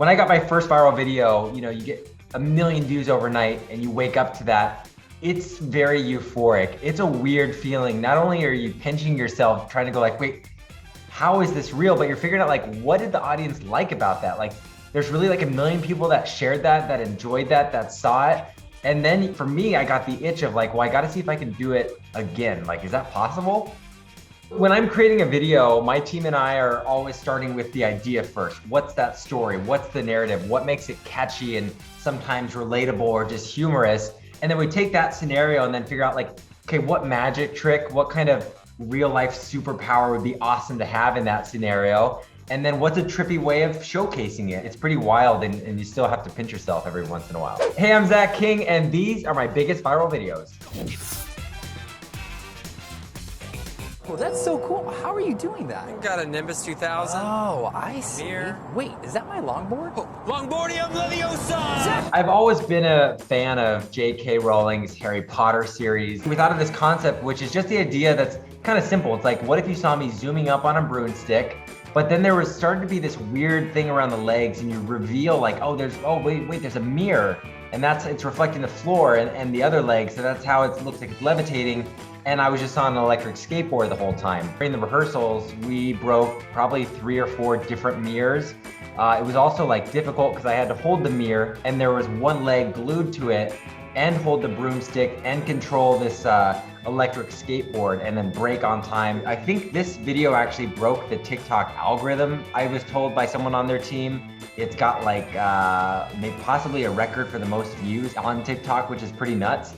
When I got my first viral video, you get a million views overnight and you wake up to that. It's very euphoric. It's a weird feeling. Not only are you pinching yourself, trying to go like, wait, how is this real? But you're figuring out like, what did the audience like about that? Like, there's really like a million people that shared that enjoyed that saw it. And then for me, I got the itch of like, well, I gotta see if I can do it again. Like, is that possible? When I'm creating a video, my team and I are always starting with the idea first. What's that story? What's the narrative? What makes it catchy and sometimes relatable or just humorous? And then we take that scenario and then figure out like, okay, what magic trick, what kind of real life superpower would be awesome to have in that scenario? And then what's a trippy way of showcasing it? It's pretty wild and you still have to pinch yourself every once in a while. Hey, I'm Zach King and these are my biggest viral videos. Well, that's so cool. How are you doing that? I've got a Nimbus 2000. Oh, I see. Mirror. Wait, is that my longboard? Oh, Longboardium Leviosa! I've always been a fan of J.K. Rowling's Harry Potter series. We thought of this concept, which is just the idea that's kind of simple. It's like, what if you saw me zooming up on a broomstick, but then there was starting to be this weird thing around the legs and you reveal like, wait, there's a mirror. And it's reflecting the floor and the other leg. So that's how it looks like it's levitating. And I was just on an electric skateboard the whole time. During the rehearsals, we broke probably 3 or 4 different mirrors. It was also like difficult because I had to hold the mirror and there was one leg glued to it and hold the broomstick and control this electric skateboard and then brake on time. I think this video actually broke the TikTok algorithm. I was told by someone on their team, it's got like maybe possibly a record for the most views on TikTok, which is pretty nuts.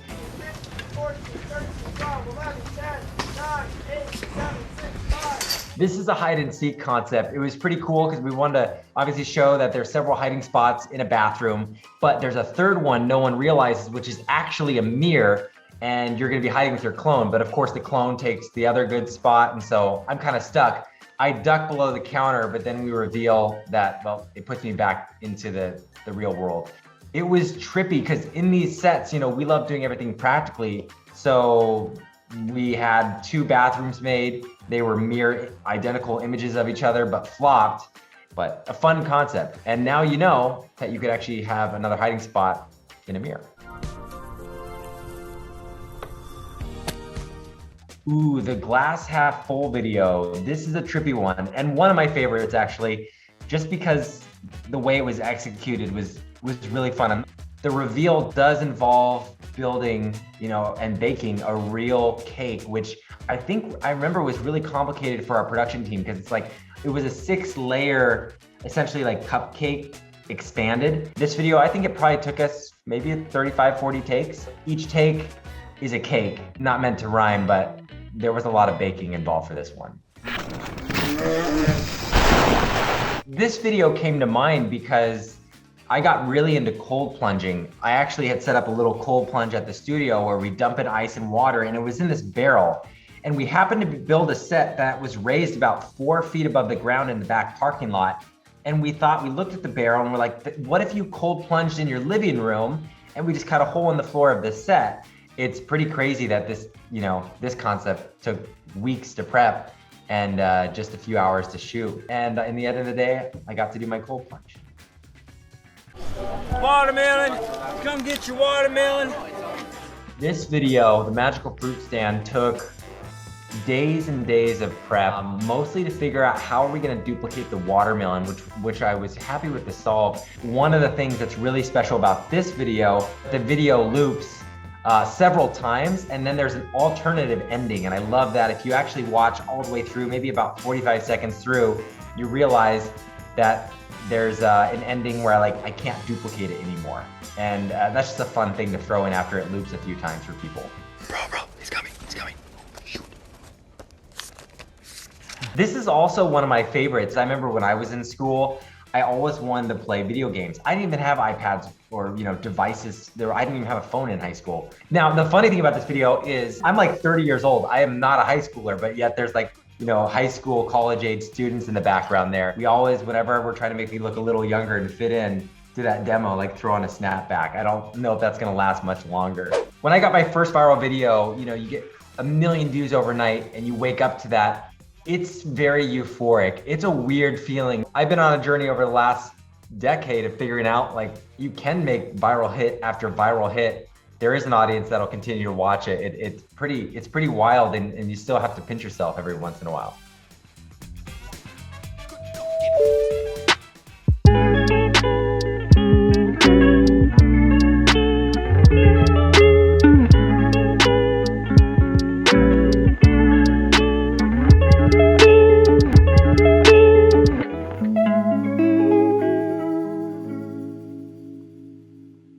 40, 30, 12, 11, 10, 9, 8, 7, 6, 5. This is a hide and seek concept. It was pretty cool because we wanted to obviously show that there's several hiding spots in a bathroom, but there's a third one no one realizes, which is actually a mirror, and you're gonna be hiding with your clone. But of course the clone takes the other good spot, and so I'm kind of stuck. I duck below the counter, but then we reveal that, well, it puts me back into the real world. It was trippy because in these sets, we love doing everything practically. So we had 2 bathrooms made. They were mirror identical images of each other, but flopped, but a fun concept. And now you know that you could actually have another hiding spot in a mirror. Ooh, the glass half full video. This is a trippy one. And one of my favorites actually, just because the way it was executed was really fun. The reveal does involve building, and baking a real cake, which I remember was really complicated for our production team because it was a 6-layer, essentially like cupcake expanded. This video, I think it probably took us maybe 35, 40 takes. Each take is a cake, not meant to rhyme, but there was a lot of baking involved for this one. This video came to mind because I got really into cold plunging. I actually had set up a little cold plunge at the studio where we dump in ice and water, and it was in this barrel. And we happened to build a set that was raised about 4 feet above the ground in the back parking lot. And we looked at the barrel and we're like, what if you cold plunged in your living room? And we just cut a hole in the floor of this set. It's pretty crazy that this concept took weeks to prep and just a few hours to shoot. And in the end of the day, I got to do my cold plunge. Watermelon, come get your watermelon. This video, the magical fruit stand, took days and days of prep, mostly to figure out how are we gonna duplicate the watermelon, which I was happy with the solve. One of the things that's really special about this video, the video loops several times, and then there's an alternative ending. And I love that if you actually watch all the way through, maybe about 45 seconds through, you realize that there's an ending where I can't duplicate it anymore. And that's just a fun thing to throw in after it loops a few times for people. Bro, he's coming. Shoot. This is also one of my favorites. I remember when I was in school, I always wanted to play video games. I didn't even have iPads or devices. I didn't even have a phone in high school. Now, the funny thing about this video is I'm like 30 years old. I am not a high schooler, but yet there's high school, college-age students in the background there. We always, whenever we're trying to make me look a little younger and fit in to that demo, throw on a snapback. I don't know if that's gonna last much longer. When I got my first viral video, you get a million views overnight and you wake up to that. It's very euphoric. It's a weird feeling. I've been on a journey over the last decade of figuring out like you can make viral hit after viral hit. There is an audience that'll continue to watch it. It's pretty wild, and you still have to pinch yourself every once in a while.